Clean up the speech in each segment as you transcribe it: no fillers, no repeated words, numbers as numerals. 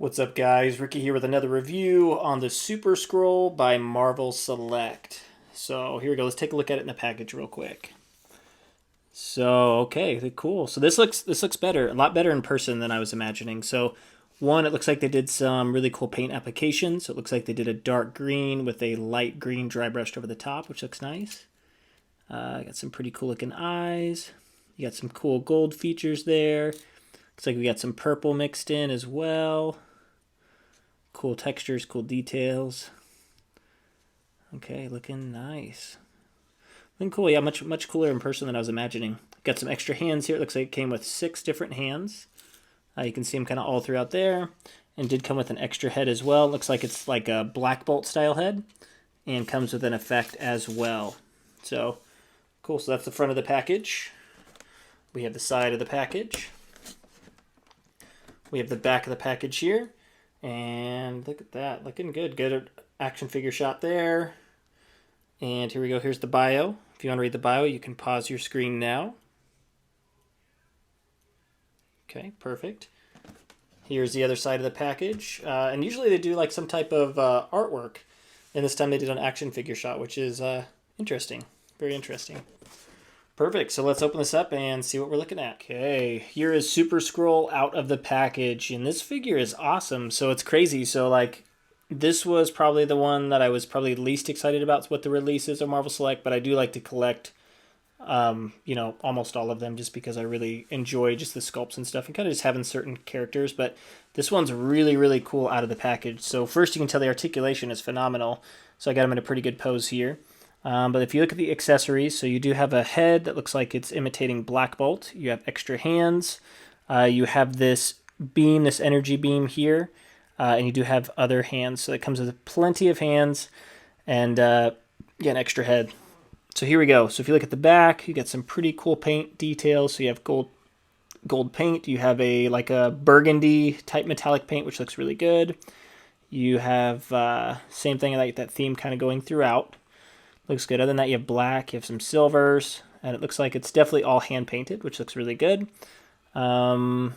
What's up, guys? Ricky here with another review on the Super Skrull by Marvel Select. So here we go. Let's take a look at it in the package real quick. So okay, cool. So this looks better, a lot better in person than I was imagining. So one, it looks like they did some really cool paint applications. So it looks like they did a dark green with a light green dry brushed over the top, which looks nice. Got some pretty cool looking eyes. You got some cool gold features there. Looks like we got some purple mixed in as well. Cool textures, cool details. Okay, looking nice. Looking cool. Yeah, much cooler in person than I was imagining. Got some extra hands here. It looks like it came with 6 different hands. You can see them kind of all throughout there. And did come with an extra head as well. Looks like it's like a Black Bolt style head. And comes with an effect as well. So, cool. So that's the front of the package. We have the side of the package. We have the back of the package here. And look at that, looking good. Good action figure shot there. And here we go, here's the bio. If you want to read the bio, you can pause your screen now. Okay, perfect. Here's the other side of the package. And usually they do like some type of artwork. And this time they did an action figure shot, which is interesting. Very interesting. Perfect. So let's open this up and see what we're looking at. Okay, here is Super Skrull out of the package, and this figure is awesome. So it's crazy. So like, this was probably the one that I was probably least excited about with the releases of Marvel Select, but I do like to collect, almost all of them just because I really enjoy just the sculpts and stuff and kind of just having certain characters. But this one's really cool out of the package. So first, you can tell the articulation is phenomenal. So I got him in a pretty good pose here. But if you look at the accessories, so you do have a head that looks like it's imitating Black Bolt. You have extra hands. You have this beam, this energy beam here. And you do have other hands. So it comes with plenty of hands and an extra head. So here we go. So if you look at the back, you get some pretty cool paint details. So you have gold paint. You have a burgundy type metallic paint, which looks really good. You have same thing, like that theme kind of going throughout. Looks good. Other than that, you have black, you have some silvers, and it looks like it's definitely all hand-painted, which looks really good. Yeah,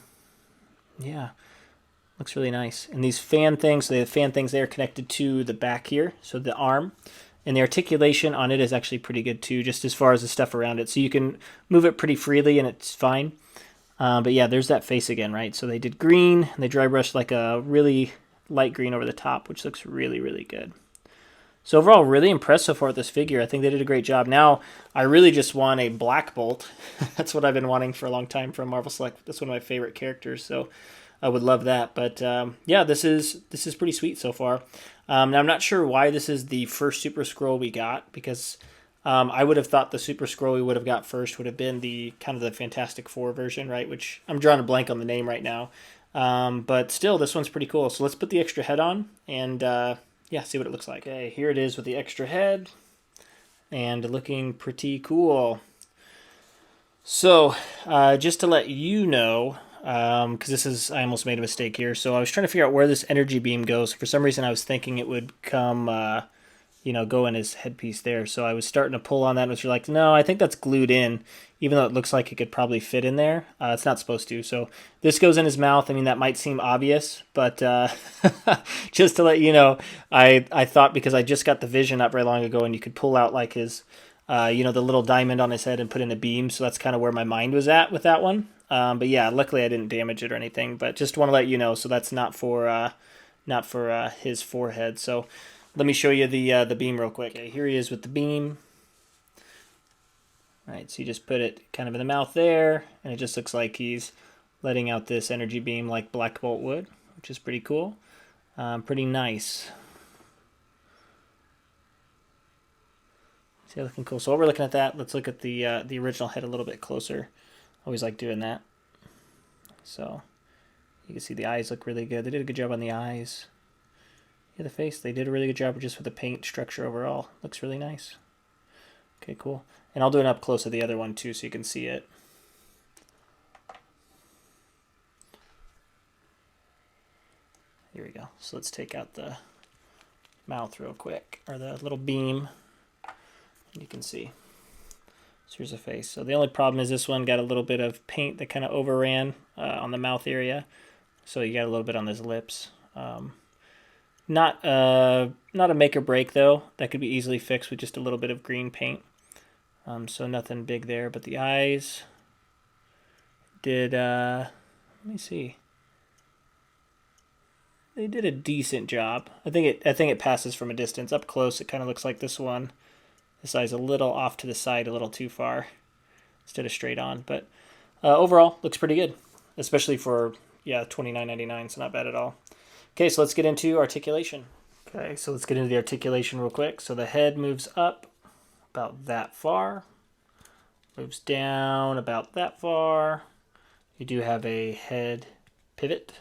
looks really nice. And these fan things, so the fan things there are connected to the back here, so the arm. And the articulation on it is actually pretty good too, just as far as the stuff around it. So you can move it pretty freely and it's fine. But yeah, there's that face again, right? So they did green, and they dry brushed like a really light green over the top, which looks really good. So overall, really impressed so far with this figure. I think they did a great job. Now, I really just want a Black Bolt. That's what I've been wanting for a long time from Marvel Select. That's one of my favorite characters, so I would love that. But yeah, this is pretty sweet so far. Now, I'm not sure why this is the first Super Skrull we got, because I would have thought the Super Skrull we would have got first would have been the kind of the Fantastic Four version, right? Which I'm drawing a blank on the name right now. But still, this one's pretty cool. So let's put the extra head on and yeah, see what it looks like. Okay, here it is with the extra head, and looking pretty cool. So, just to let you know, because I almost made a mistake here. So I was trying to figure out where this energy beam goes. For some reason, I was thinking it would come, go in his headpiece there. So I was starting to pull on that, and you're like, no, I think that's glued in, even though it looks like it could probably fit in there. It's not supposed to. So this goes in his mouth. I mean, that might seem obvious, but just to let you know, I thought, because I just got the vision not very long ago, and you could pull out like his, the little diamond on his head and put in a beam. So that's kind of where my mind was at with that one. But yeah, luckily I didn't damage it or anything. But just want to let you know, so that's not for his forehead. So let me show you the beam real quick. Okay, here he is with the beam. All right, so you just put it kind of in the mouth there, and it just looks like he's letting out this energy beam like Black Bolt would, which is pretty cool. Pretty nice. See, looking cool. So while we're looking at that, let's look at the original head a little bit closer. Always like doing that. So you can see the eyes look really good. They did a good job on the eyes. Yeah, the face, they did a really good job just with the paint structure overall. Looks really nice. Okay, cool. And I'll do an up close of the other one too so you can see it. Here we go. So let's take out the mouth real quick, or the little beam. And you can see. So here's the face. So the only problem is this one got a little bit of paint that kind of overran on the mouth area. So you got a little bit on his lips. Not a make or break though. That could be easily fixed with just a little bit of green paint. So nothing big there. But the eyes did. Let me see. They did a decent job. I think it passes from a distance. Up close, it kind of looks like this one. This eye's a little off to the side, a little too far instead of straight on. But overall, looks pretty good, especially for $29.99. So not bad at all. Okay, so let's get into articulation. Okay, so let's get into the articulation real quick. So the head moves up about that far, moves down about that far. You do have a head pivot.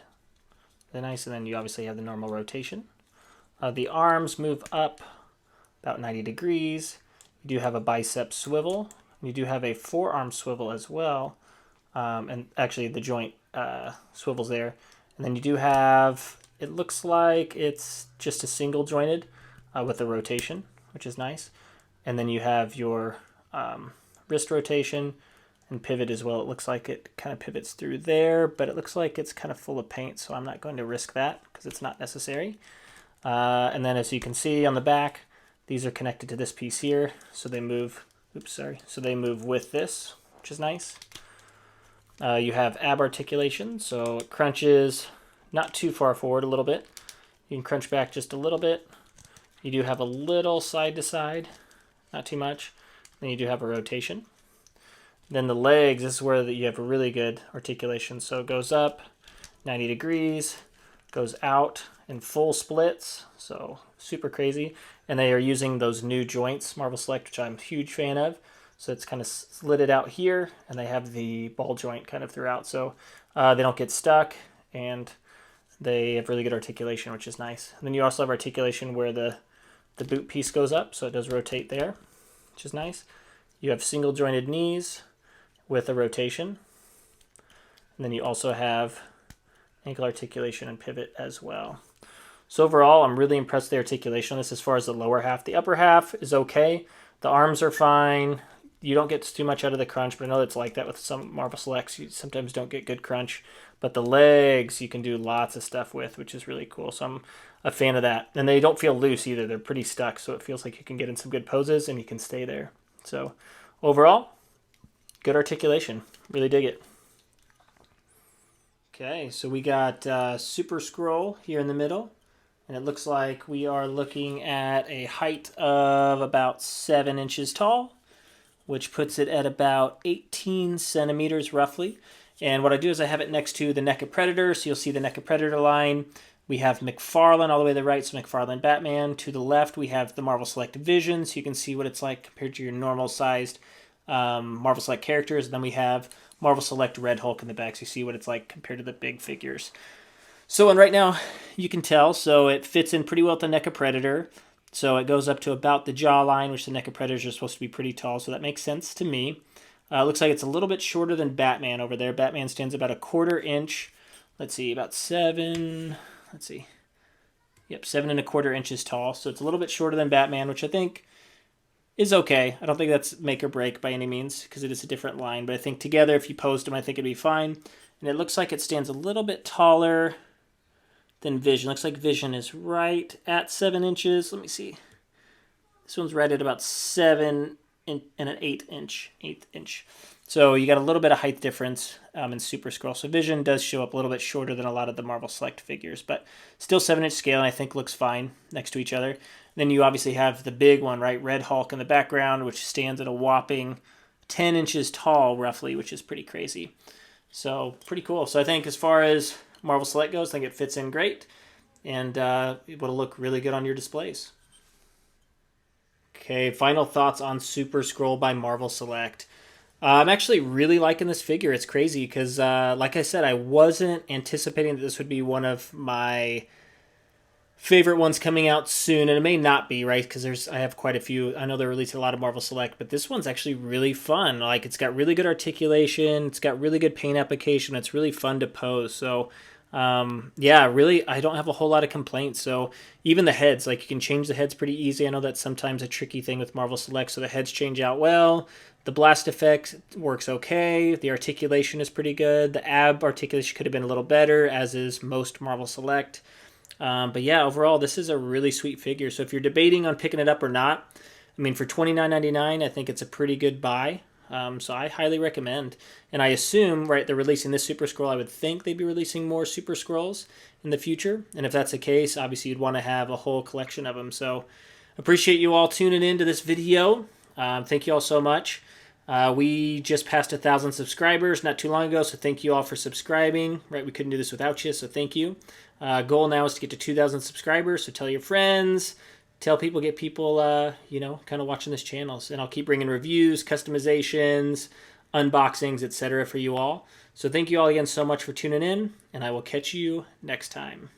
Very nice, and then you obviously have the normal rotation. The arms move up about 90 degrees. You do have a bicep swivel. You do have a forearm swivel as well, and actually the joint swivels there. And then you do have, it looks like it's just a single jointed with a rotation, which is nice. And then you have your wrist rotation and pivot as well. It looks like it kind of pivots through there, but it looks like it's kind of full of paint, so I'm not going to risk that because it's not necessary. And then as you can see on the back, these are connected to this piece here, so they move, so they move with this, which is nice. You have ab articulation, so it crunches not too far forward, a little bit. You can crunch back just a little bit. You do have a little side to side, not too much. Then you do have a rotation. Then the legs, this is where you have a really good articulation. So it goes up 90 degrees, goes out in full splits, so super crazy. And they are using those new joints, Marvel Select, which I'm a huge fan of. So it's kind of slitted out here, and they have the ball joint kind of throughout. So they don't get stuck, and they have really good articulation, which is nice. And then you also have articulation where the boot piece goes up, so it does rotate there, which is nice. You have single jointed knees with a rotation. And then you also have ankle articulation and pivot as well. So overall, I'm really impressed with the articulation on this as far as the lower half. The upper half is okay. The arms are fine. You don't get too much out of the crunch, but I know it's like that with some Marvel Selects. You sometimes don't get good crunch. But the legs you can do lots of stuff with, which is really cool. So I'm a fan of that. And they don't feel loose either. They're pretty stuck, so it feels like you can get in some good poses and you can stay there. So overall, good articulation. Really dig it. Okay, so we got Super Skrull here in the middle. And it looks like we are looking at a height of about 7 inches tall, which puts it at about 18 centimeters roughly. And what I do is I have it next to the NECA Predator, so you'll see the NECA Predator line. We have McFarlane all the way to the right, so McFarlane Batman. To the left, we have the Marvel Select Vision, so you can see what it's like compared to your normal-sized Marvel Select characters. And then we have Marvel Select Red Hulk in the back, so you see what it's like compared to the big figures. So, and right now, you can tell, so it fits in pretty well with the NECA Predator. So it goes up to about the jawline, which the NECA Predators are supposed to be pretty tall, so that makes sense to me. Looks like it's a little bit shorter than Batman over there. Batman stands about a 1/4 inch. Let's see, about 7. Let's see. Yep, 7 1/4 inches tall. So it's a little bit shorter than Batman, which I think is okay. I don't think that's make or break by any means because it is a different line. But I think together, if you posed them, I think it'd be fine. And it looks like it stands a little bit taller than Vision. Looks like Vision is right at 7 inches. Let me see. This one's right at about 7 and an 8 inch. So you got a little bit of height difference in Super Skrull. So Vision does show up a little bit shorter than a lot of the Marvel Select figures, but still 7-inch scale, and I think looks fine next to each other. Then you obviously have the big one, right? Red Hulk in the background, which stands at a whopping 10 inches tall, roughly, which is pretty crazy. So pretty cool. So I think as far as Marvel Select goes, I think it fits in great, and it will look really good on your displays. Okay, final thoughts on Super Skrull by Marvel Select. I'm actually really liking this figure. It's crazy because, like I said, I wasn't anticipating that this would be one of my favorite ones coming out soon, and it may not be, right? Because I have quite a few. I know they're releasing a lot of Marvel Select, but this one's actually really fun. Like, it's got really good articulation. It's got really good paint application. It's really fun to pose. So, yeah, really, I don't have a whole lot of complaints. So even the heads, like you can change the heads pretty easy. I know that's sometimes a tricky thing with Marvel Select. So the heads change out well. The blast effect works okay. The articulation is pretty good. The ab articulation could have been a little better, as is most Marvel Select. But yeah, overall, this is a really sweet figure. So if you're debating on picking it up or not, I mean, for $29.99, I think it's a pretty good buy. So I highly recommend. And I assume, right, they're releasing this Super Skrull. I would think they'd be releasing more Super Skrulls in the future. And if that's the case, obviously you'd want to have a whole collection of them. So appreciate you all tuning in to this video. Thank you all so much. We just passed 1,000 subscribers not too long ago, so thank you all for subscribing. Right, we couldn't do this without you, so thank you. Goal now is to get to 2,000 subscribers, so tell your friends, tell people, get people, kind of watching this channel. And I'll keep bringing reviews, customizations, unboxings, etc. for you all. So thank you all again so much for tuning in, and I will catch you next time.